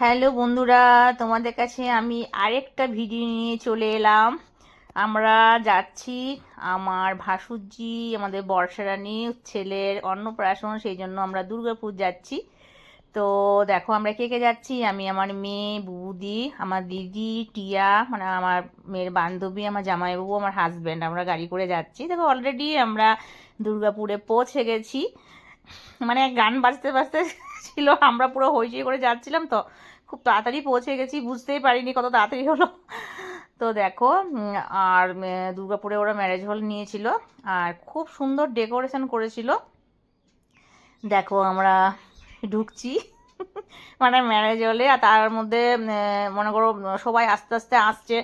Hello বন্ধুরা, তোমাদের কাছে আমি আরেকটা ভিডিও নিয়ে চলে এলাম। আমরা যাচ্ছি আমার ভাসুরজি, আমাদের বর্ষারানী ছেলের অন্নপ্রাশন, সেই জন্য আমরা দুর্গাপুর যাচ্ছি। তো দেখো আমরা কে কে যাচ্ছি, আমি, আমার মেয়ে, বুবুদি, আমার দিদি, টিয়া, মানে আমার মেয়ের বান্ধবী, আমার জামাইবাবু, আমার হাজব্যান্ড, আমরা গাড়ি করে যাচ্ছি। দেখো অলরেডি আমরা দুর্গাপুরে পৌঁছে গেছি। মানে গান বাজতে বাজতে ছিল, আমরা পুরো হইচই করে যাচ্ছিলাম, তো খুব তাড়াতাড়ি পৌঁছে গেছি, বুঝতেই পারিনি কত তাড়াতাড়ি হলো। তো দেখো আর দুর্গাপুরে ওরা ম্যারেজ হল নিয়েছিল, আর খুব সুন্দর ডেকোরেশন করেছিল। দেখো আমরা ঢুকছি মানে ম্যারেজ হলে, আর তার মধ্যে মনে করো সবাই আস্তে আস্তে আসছে।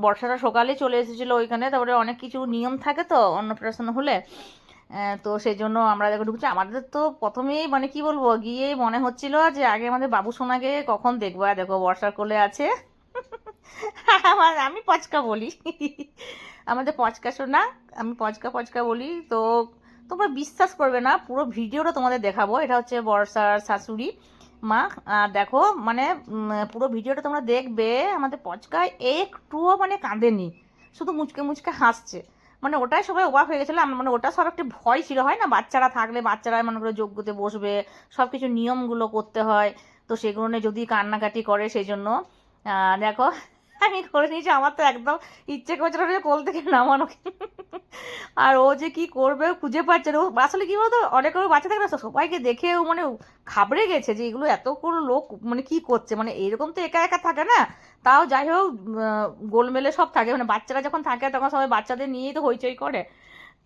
বর্ষাটা সকালে চলে এসেছিলো ওইখানে, তারপরে অনেক কিছু নিয়ম থাকে তো অন্নপ্রাশন হলে। তো সেই জন্য আমরা দেখো ঢুকছি। আমাদের তো প্রথমেই মানে কি বলবো, গিয়ে মনে হচ্ছিল যে আগে আমাদের বাবু সোনাকে কখন দেখবো। আর দেখো বর্ষার কোলে আছে আমি পচকা বলি আমাদের পচকা সোনা, আমি পচকা পচকা বলি। তো তোমরা বিশ্বাস করবে না, পুরো ভিডিওটা তোমাদের দেখাবো। এটা হচ্ছে বর্ষার শাশুড়ি মা। আর দেখো মানে পুরো ভিডিওটা তোমরা দেখবে, আমাদের পচকায় একটুও মানে কাঁদেনি, শুধু মুচকে মুচকে হাসছে। মানে ওটাই সবাই অবাক হয়ে গেছিলো। মানে ওটা সব একটা ভয় ছিল, হয় না, বাচ্চারা থাকলে বাচ্চারা মনে করে যজ্ঞতে বসবে, সব কিছু নিয়মগুলো করতে হয়, তো সেগুলো নিয়ে যদি কান্নাকাটি করে, সেই জন্য দেখো আমি করে নিয়েছি। আমার তো একদম ইচ্ছে করছিল না যে কোল থেকে নামানো, আর ও যে কি করবে খুঁজে পাচ্ছে না। ও আসলে কি বলতো, অনেক বাচ্চা থাকে না, সবাইকে দেখে ও মানে ঘাবড়ে গেছে যে এগুলো এত কোনো লোক মানে কি করছে, মানে এরকম তো একা একা থাকে না। তাও যাই হোক গোলমেলে সব থাকে, মানে বাচ্চারা যখন থাকে তখন সবাই বাচ্চাদের নিয়েই তো হইচই করে।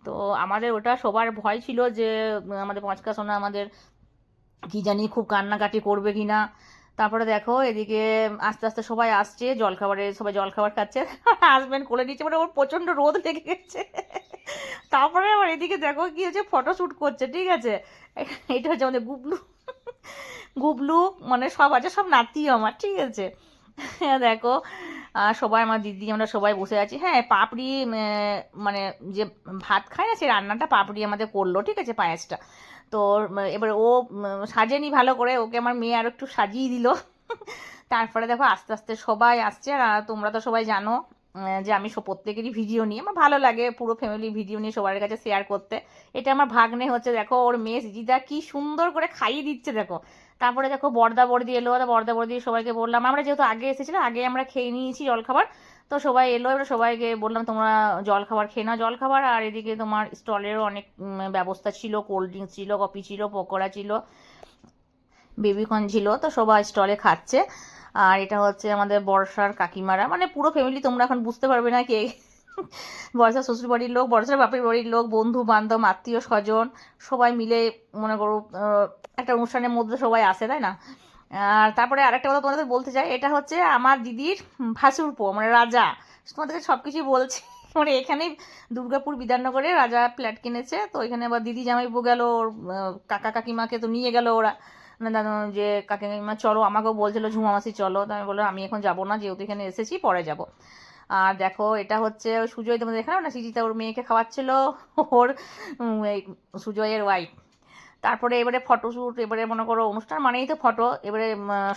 তো আমাদের ওটা সবার ভয় ছিল যে আমাদের পচকা সোনা আমাদের কি জানি খুব কান্নাকাটি করবে কি না। তারপরে দেখো এদিকে আস্তে আস্তে সবাই আসছে, জলখাবারে সবাই জলখাবার খাচ্ছে হাজব্যান্ড কোলে নিচ্ছে, মানে ওর প্রচণ্ড রোদ লেগে গেছে। তারপরে আবার এদিকে দেখো কি হচ্ছে, ফটোশ্যুট করছে, ঠিক আছে। এটা হচ্ছে আমাদের গুবলু গুবলু, মানে সব আছে, সব নাতি আমার, ঠিক আছে। দেখো সবাই, আমার দিদি, আমরা সবাই বসে আছি। হ্যাঁ পাপড়ি মানে যে ভাত খায় না, সে রান্নাটা পাপড়ি আমাদের করলো, ঠিক আছে, পায়েসটা। তো এবার ও সাজেনি ভালো করে, ওকে আমার মেয়ে আর একটু সাজিয়ে দিল। তারপরে দেখো আস্তে আস্তে সবাই আসছে। আর তোমরা তো সবাই জানো যে আমি প্রত্যেকেরই ভিডিও নিই, আমার ভালো লাগে পুরো ফ্যামিলি ভিডিও নিয়ে সবার কাছে শেয়ার করতে। এটা আমার ভাগ্নে হচ্ছে, দেখো ওর মেয়ে জিদা কি সুন্দর করে খাইয়ে দিচ্ছে দেখো। তারপরে দেখো বর্দা বর্দি এলো, বর্দা বর্দি সবাইকে বললাম, আমরা যেহেতু আগে এসেছিলাম, আগে আমরা খেয়ে নিয়েছি জলখাবার। তো সবাই এলো, এবার সবাইকে বললাম তোমরা জলখাবার খেয়ে নাও, জলখাবার। আর এদিকে তোমার স্টলেরও অনেক ব্যবস্থা ছিল, কোল্ড ড্রিঙ্কস ছিল, কফি ছিল, পকোড়া ছিল, বেবিকর্ন ছিল, তো সবাই স্টলে খাচ্ছে। আর এটা হচ্ছে আমাদের বর্ষার কাকিমারা, মানে পুরো ফ্যামিলি, তোমরা এখন বুঝতে পারবে না কে বর্ষার শ্বশুর বাড়ির লোক, বর্ষার বাপের বাড়ির লোক, বন্ধু বান্ধব, আত্মীয় স্বজন, সবাই মিলে মনে করো একটা অনুষ্ঠানের মধ্যে সবাই আসে, তাই না। আর তারপরে আরেকটা কথা তোমাদের বলতে চাই, এটা হচ্ছে আমার দিদির ভাসুরপো, মানে রাজা। তোমাদেরকে সব কিছুই বলছি মানে এখানেই দুর্গাপুর বিধাননগরে রাজা ফ্ল্যাট কিনেছে, তো এখানে আবার দিদি জামাইবু গেল, ওর কাকা কাকিমাকে তো নিয়ে গেল ওরা। মানে দাদা যে কাকিমা চলো, আমাকেও বলছিল ঝুমা মাসি চলো, তো আমি বললাম আমি এখন যাবো না, যেহেতু এখানে এসেছি পরে যাব। আর দেখো এটা হচ্ছে ওই সুজয়, তোমাদের দেখালাম না, সিজিতা ওর মেয়েকে খাওয়াচ্ছিল, ওর এই সুজয়ের ওয়াইফ। তারপরে এবারে ফটোশ্যুট, এবারে মনে করো অনুষ্ঠান মানেই তো ফটো, এবারে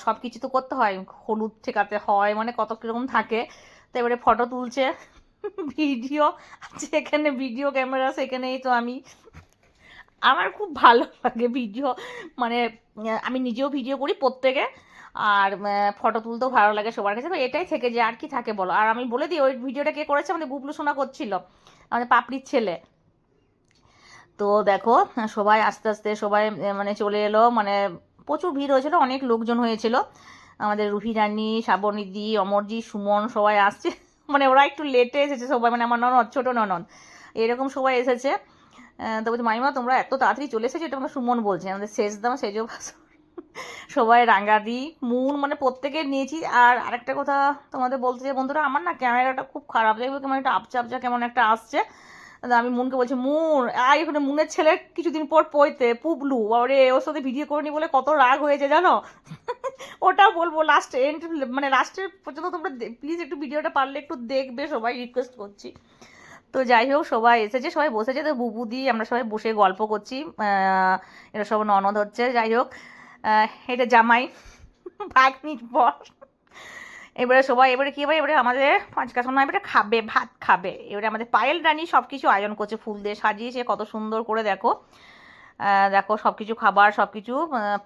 সব কিছু তো করতে হয়, হলুদ ঠেকাতে হয়, মানে কত কীরকম থাকে। তো এবারে ফটো তুলছে ভিডিও, যেখানে ভিডিও ক্যামেরা সেখানেই তো আমি। আমার খুব ভালো লাগে ভিডিও, মানে আমি নিজেও ভিডিও করি প্রত্যেকে, আর ফটো তুলতেও ভালো লাগে সবার কাছে। তো এটাই থেকে যে আর কি থাকে বলো। আর আমি বলে দিই ওই ভিডিওটা কে করেছে, আমাদের গুবলু সোনা করছিল, আমাদের পাপড়ির ছেলে। তো দেখো সবাই আস্তে আস্তে সবাই মানে চলে এলো, মানে প্রচুর ভিড় হয়েছিল, অনেক লোকজন হয়েছিল। আমাদের রুহি রানী, শ্রাবণীদি, অমরজি, সুমন সবাই আসছে মানে ওরা একটু লেটে এসেছে সবাই, মানে আমার ননদ, ছোট ননদ, এরকম সবাই এসেছে। তো বলছি মাইমা তোমরা এত তাড়াতাড়ি চলে এসেছো, এটা আমাকে সুমন বলছে, আমাদের শেষ দাম সেজ সবাই রাঙ্গাদি মুন, মানে প্রত্যেকে নিয়েছি। আর আরেকটা কথা তোমাদের বলতে চাই বন্ধুরা, আমার না ক্যামেরাটা খুব খারাপ, দেখবে কেমন একটা আপচা আপচা কেমন একটা আসছে। আমি মুনকে বলছি মুন আর এখানে, মুনের ছেলে কিছুদিন পর পইতে পুবলু, ওরে ওর সাথে ভিডিও করে নি বলে কত রাগ হয়েছে জানো ওটা বলবো লাস্ট এন্ড, মানে লাস্টের পর্যন্ত তোমরা প্লিজ একটু ভিডিওটা পারলে একটু দেখবে, সবাই রিকোয়েস্ট করছি। তো যাই হোক সবাই এসেছে, সবাই বসেছে, তো বুবুদি আমরা সবাই বসে গল্প করছি। এটা সব ননদ হচ্ছে, যাই হোক এটা জামাই ভাগ্নির বর। এবারে সবাই এবারে কি হবে, এবারে আমাদের পাঁচকা সোনা এবারে খাবে, ভাত খাবে। এবারে আমাদের পায়েল রানী সব কিছু আয়োজন করছে, ফুল দিয়ে সাজিয়েছে কত সুন্দর করে, দেখো দেখো সব কিছু খাবার সব কিছু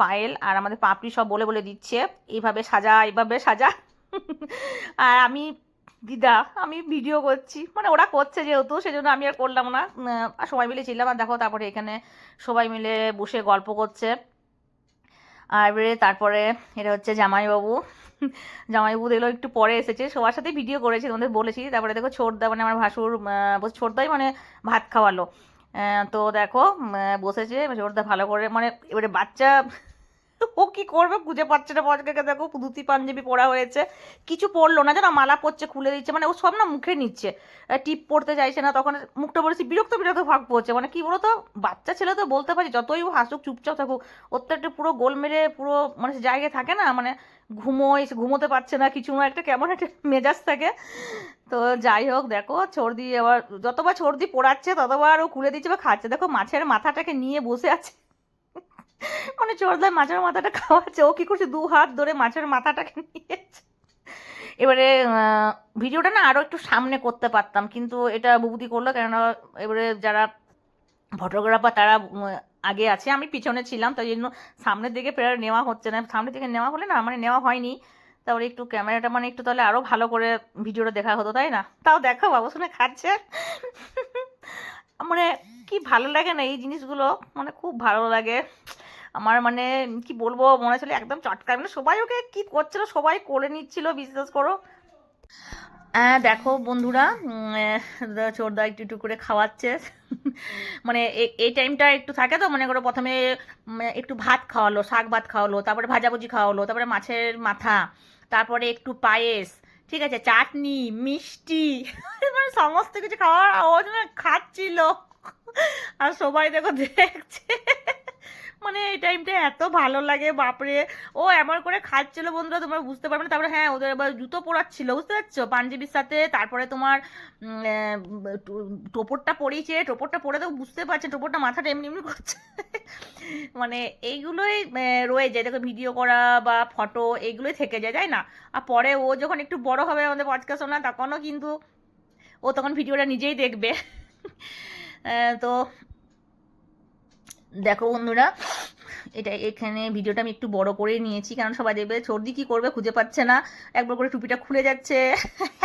পায়েল আর আমাদের পাপড়ি সব বলে বলে দিচ্ছে এইভাবে সাজা এইভাবে সাজা। আর আমি দিদা আমি ভিডিও করছি, মানে ওরা করছে যেহেতু সেজন্য আমি আর করলাম না, সবাই মিলে ছিলাম। আর দেখো তারপরে এখানে সবাই মিলে বসে গল্প করছে। আর এবারে তারপরে এটা হচ্ছে জামাইবাবু। জামাইবাবু দেখলো একটু পরে এসেছে, সবার সাথে ভিডিও করেছি তোমাদের বলেছি। তারপরে দেখো ছোটদা মানে আমার ভাসুর ছোটদাই মানে ভাত খাওয়ালো। তো দেখো বসেছে ছোটদা ভালো করে, মানে এবারে বাচ্চা ও কি করবে খুঁজে পাচ্ছে না। পজকাকে দেখো ধুতি পাঞ্জাবি পরা হয়েছে, কিছু পরলো না জানো, মালা পরছে খুলে দিচ্ছে, মানে ও সব না মুখে নিচ্ছে, টিপ পড়তে চাইছে না। তখন মুখটা বলেছি বিরক্ত বিরক্ত ভাগ পড়ছে, মানে কি বলতো বাচ্চা ছেলে তো বলতে পারছি যতই ও হাসুক চুপচাপ থাকুক, ওর তো একটা পুরো গোল মেরে পুরো মানে জায়গায় থাকে না, মানে ঘুমোতে পারছে না কিছু না, একটা কেমন একটা মেজাজ থাকে। তো যাই হোক দেখো সর্দি আবার যতবার সর্দি পড়াচ্ছে ততবার ও খুলে দিচ্ছে বা খাচ্ছে। দেখো মাছের মাথাটাকে নিয়ে বসে আছে, মানে চোরদার মাছের মাথাটা খাওয়াচ্ছে, ও কি করছে দু হাত ধরে মাছের মাথাটাকে নিয়েছে। এবারে ভিডিওটা না আরো একটু সামনে করতে পারতাম, কিন্তু এটা বুবুদি করলো, কেননা এবারে যারা ফটোগ্রাফার তারা আগে আছে, আমি পিছনে ছিলাম, তাই জন্য সামনের দিকে ফেরার নেওয়া হচ্ছে না। সামনের দিকে নেওয়া হলে না মানে নেওয়া হয়নি, তারপরে একটু ক্যামেরাটা মানে একটু তাহলে আরো ভালো করে ভিডিওটা দেখা হতো, তাই না? তাও দেখো বাবু শুনে খাচ্ছে। মানে কি ভালো লাগে না এই জিনিসগুলো, মানে খুব ভালো লাগে আমার, মানে কি বলবো মনে হচ্ছিল একদম চটকায়, মানে সবাই ওকে কি করছিল সবাই করে নিচ্ছিল, বিশ্বাস করো। দেখো বন্ধুরা ছোটদা একটু একটু করে খাওয়াচ্ছে। মানে এই টাইমটা একটু থাকে তো, মনে করো প্রথমে একটু ভাত খাওয়ালো, শাক ভাত খাওয়ালো, তারপরে ভাজাভুজি খাওয়ালো, তারপরে মাছের মাথা, তারপরে একটু পায়েস, ঠিক আছে, চাটনি, মিষ্টি, মানে সমস্ত কিছু খাওয়া ও যেন খাচ্ছিল। আর সবাই দেখো দেখছে, মানে এই টাইমটা এত ভালো লাগে বাপরে। ও এমন করে খাচ্ছিল বন্ধুরা তোমরা বুঝতে পারবে না। তারপরে হ্যাঁ ওদের আবার জুতো পরাচ্ছিল বুঝতে পারছো পাঞ্জাবির সাথে, তারপরে তোমার টোপরটা পরিয়েছে, টোপরটা পরে তো বুঝতে পারছে টোপরটা মাথাটা এমনি এমনি করছে। মানে এইগুলোই রয়ে যায় দেখো, ভিডিও করা বা ফটো এইগুলোই থেকে যায় তাই না। আর পরে ও যখন একটু বড় হবে আমাদের পডকাস্ট শোনা, তখনও কিন্তু ও তখন ভিডিওটা নিজেই দেখবে। তো দেখো বন্ধুরা এটা এখানে ভিডিওটা আমি একটু বড় করে নিয়েছি, কারণ সবাই দেখবে সর্দি কি করবে খুঁজে পাচ্ছে না, একবার করে টুপিটা খুলে যাচ্ছে,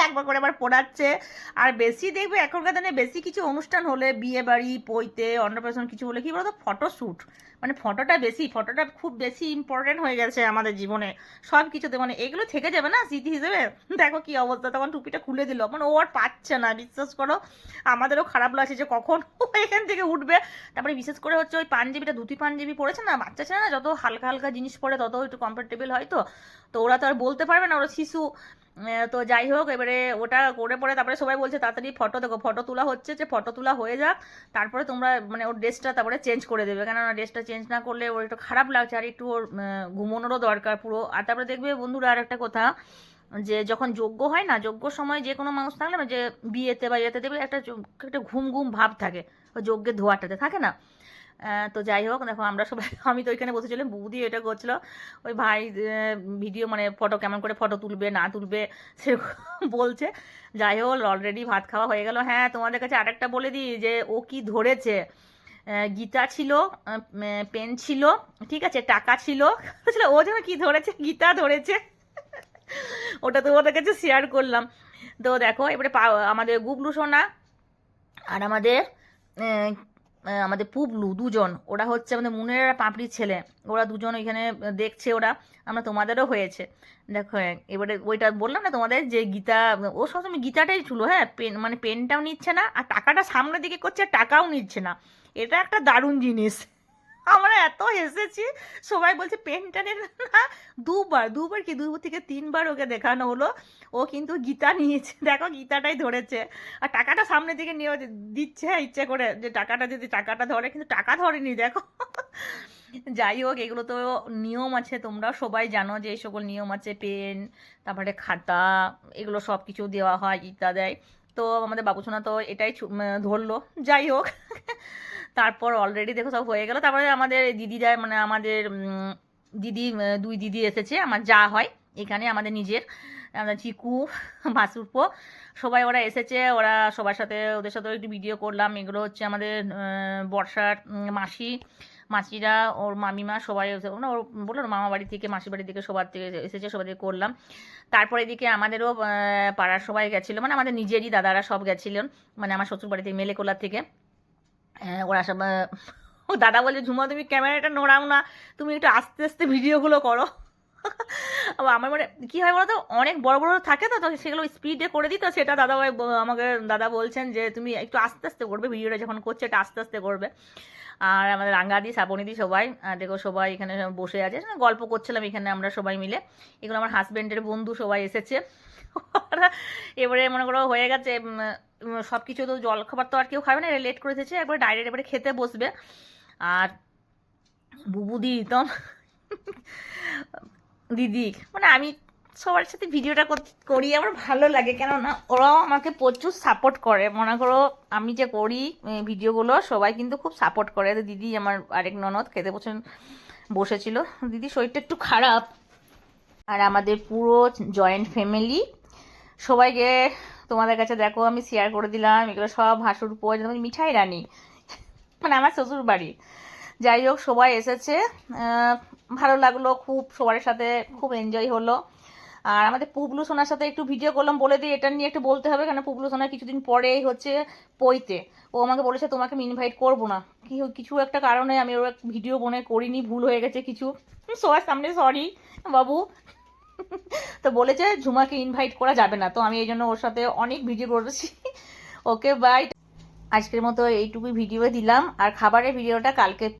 একবার করে আবার পড়াচ্ছে। আর বেশি দেখবে এখনকার দিনে বেশি কিছু অনুষ্ঠান হলে, বিয়ে বাড়ি পৈতে অন্নপ্রাশন কিছু হলে কি বলতো ফটোশ্যুট, মানে ফটোটা খুব বেশি ইম্পর্টেন্ট হয়ে গেছে আমাদের জীবনে সব কিছুতে, মানে এগুলো থেকে যাবে না স্মৃতি হিসেবে। দেখো কি অবস্থা, তখন টুপিটা খুলে দিল, মানে ও আর পাচ্ছে না, বিশ্বাস করো আমাদেরও খারাপ লাগছে যে কখন ও এখান থেকে উঠবে। তারপরে বিশেষ করে হচ্ছে ওই পাঞ্জাবিটা ধুতি পাঞ্জাবি পরেছে না, বাচ্চা ছেলে না যত হালকা হালকা জিনিস পরে তত একটু কমফোর্টেবল হয়, তো তো ওরা তো আর বলতে পারবে না, ওরা শিশু। তো যাই হোক এবারে ওটা করে পরে তারপরে সবাই বলছে তাড়াতাড়ি ফটো দেখো, ফটো তোলা হচ্ছে, যে ফটো তোলা হয়ে যাক তারপরে তোমরা মানে ওর ড্রেসটা তারপরে চেঞ্জ করে দেবে, কেননা ড্রেসটা চেঞ্জ না করলে ওর একটু খারাপ লাগছে, আর একটু ওর ঘুমানোরও দরকার পুরো। আর তারপরে দেখবে বন্ধুরা আর একটা কথা, যে যখন যজ্ঞ হয় না, যজ্ঞর সময় যে কোনো মানুষ থাকলে না, যে বিয়েতে বা ইয়েতে দেখবে একটা একটা ঘুম ঘুম ভাব থাকে, ওই যজ্ঞের ধোয়াটাতে থাকে না। তো যাই হোক দেখো আমরা সবাই আমি তো ওইখানে বসেছিলাম, বৌদি এটা করছিল, ওই ভাই ভিডিও মানে ফটো কেমন করে ফটো তুলবে না তুলবে সেরকম বলছে। যাই হোক অলরেডি ভাত খাওয়া হয়ে গেল। হ্যাঁ তোমাদের কাছে আরেকটা বলে দিই যে ও কি ধরেছে, গীতা ছিল, পেন ছিল, ঠিক আছে, টাকা ছিল, ও যেন কি ধরেছে, গীতা ধরেছে। ওটা তোমাদের কাছে শেয়ার করলাম। তো দেখো এবারে আমাদের গুবলু সোনা আর আমাদের আহ, আমাদের পুবলু দুজন, ওরা হচ্ছে আমাদের মুনের আর পাপড়ির ছেলে, ওরা দুজন ওইখানে দেখছে ওরা, আমরা তোমাদেরও হয়েছে। দেখো এবারে ওইটা বললাম না তোমাদের যে গীতা, ও সবসময় গীতাটাই ছিল, হ্যাঁ পেন মানে পেনটাও নিচ্ছে না আর টাকাটা সামনের দিকে করছে আর টাকাও নিচ্ছে না, এটা একটা দারুণ জিনিস। আমরা এত হেসেছি, সবাই বলছে পেন টেনে না, দুবার দুবার কি 2 থেকে 3বার ওকে দেখানো হলো, ও কিন্তু গীতা নিয়েছে, দেখো গীতাটাই ধরেছে আর টাকাটা সামনের দিকে নিয়ে দিচ্ছে ইচ্ছে করে, যে টাকাটা যদি টাকাটা ধরে, কিন্তু টাকা ধরেনি দেখো। যাই হোক এগুলো তো নিয়ম আছে, তোমরা সবাই জানো যে এই সকল নিয়ম আছে, পেন তারপরে খাতা এগুলো সব কিছু দেওয়া হয়, গীতা দেয়। তো আমাদের বাবুসোনা তো এটাই ধরলো। যাই হোক তারপর অলরেডি দেখো সব হয়ে গেল, তারপরে আমাদের দিদিরা মানে আমাদের দিদি, 2 দিদি এসেছে, আমার যা হয় এখানে আমাদের নিজের, আমাদের চিকু, ভাসুরপো, সবাই ওরা এসেছে। ওরা সবার সাথে, ওদের সাথেও একটু ভিডিও করলাম। এগুলো হচ্ছে আমাদের বর্ষার মাসিরা, ওর মামিমা সবাই না, ওর বললো মামা বাড়ি থেকে, মাসি বাড়ি থেকে, সবার থেকে এসেছে, সবাই থেকে করলাম। তারপর এদিকে আমাদেরও পাড়ার সবাই গেছিলো, মানে আমাদের নিজেরই দাদারা সব গেছিলেন, মানে আমার শ্বশুর বাড়ি থেকে, মেলেকোলার থেকে। ওরা সব ও দাদা বলে, ঝুমা তুমি ক্যামেরাটা নোড়াও না, তুমি একটু আস্তে আস্তে ভিডিওগুলো করো। আবার আমার মনে কী হয় বলো তো, অনেক বড় বড় থাকে তো, তো সেগুলো স্পিডে করে দিই, তো সেটা দাদাভাই আমাকে দাদা বলছেন যে তুমি একটু আস্তে আস্তে করবে, ভিডিওটা যখন করছে এটা আস্তে আস্তে করবে। আর আমাদের রাঙ্গাদি, শ্রাবণীদি সবাই দেখো, সবাই এখানে বসে আছে, গল্প করছিলাম এখানে আমরা সবাই মিলে। এগুলো আমার হাজব্যান্ডের বন্ধু সবাই এসেছে। এবারে মনে করো হয়ে গেছে সব কিছু, তো জলখাবার তো আর কেউ খাবে না, লেট করে এসেছে, একবারে ডাইরেক্ট এবারে খেতে বসবে। আর বুবুদি তো দিদি, মানে আমি সবার সাথে ভিডিওটা করি, আমার ভালো লাগে, কেননা ওরাও আমাকে প্রচুর সাপোর্ট করে। মনে করো আমি যে করি ভিডিওগুলো, সবাই কিন্তু খুব সাপোর্ট করে। তো দিদি, আমার আরেক ননদ, খেতে বসেছিল। দিদি শরীরটা একটু খারাপ। আর আমাদের পুরো জয়েন্ট ফ্যামিলি সবাইকে তোমাদের কাছে দেখো আমি শেয়ার করে দিলাম। এগুলো সব ভাসুরপো, মিঠাই রানী, মানে আমার শ্বশুর বাড়ি। যাই হোক, সবাই এসেছে, ভালো লাগলো খুব, সবার সাথে খুব এনজয় হলো। আর আমাদের পুবলু সোনার সাথে একটু ভিডিও করলাম, বলে দিই এটা নিয়ে একটু বলতে হবে, কারণ পুবলু সোনার কিছুদিন পরেই হচ্ছে পইতে। ও আমাকে বলেছে তোমাকে আমি ইনভাইট করবো না, কিছু একটা কারণে আমি ওর ভিডিও মনে করিনি, ভুল হয়ে গেছে কিছু, সবার সামনে সরি বাবু। তো বলেছে ঝুমাকে ইনভাইট করা যাবে না, তো আমি এই জন্য ওর সাথে অনেক ভিডিও করেছি। ওকে বাই, আজকের মতো এইটুকুই ভিডিও দিলাম, আর খাবারের ভিডিওটা কালকে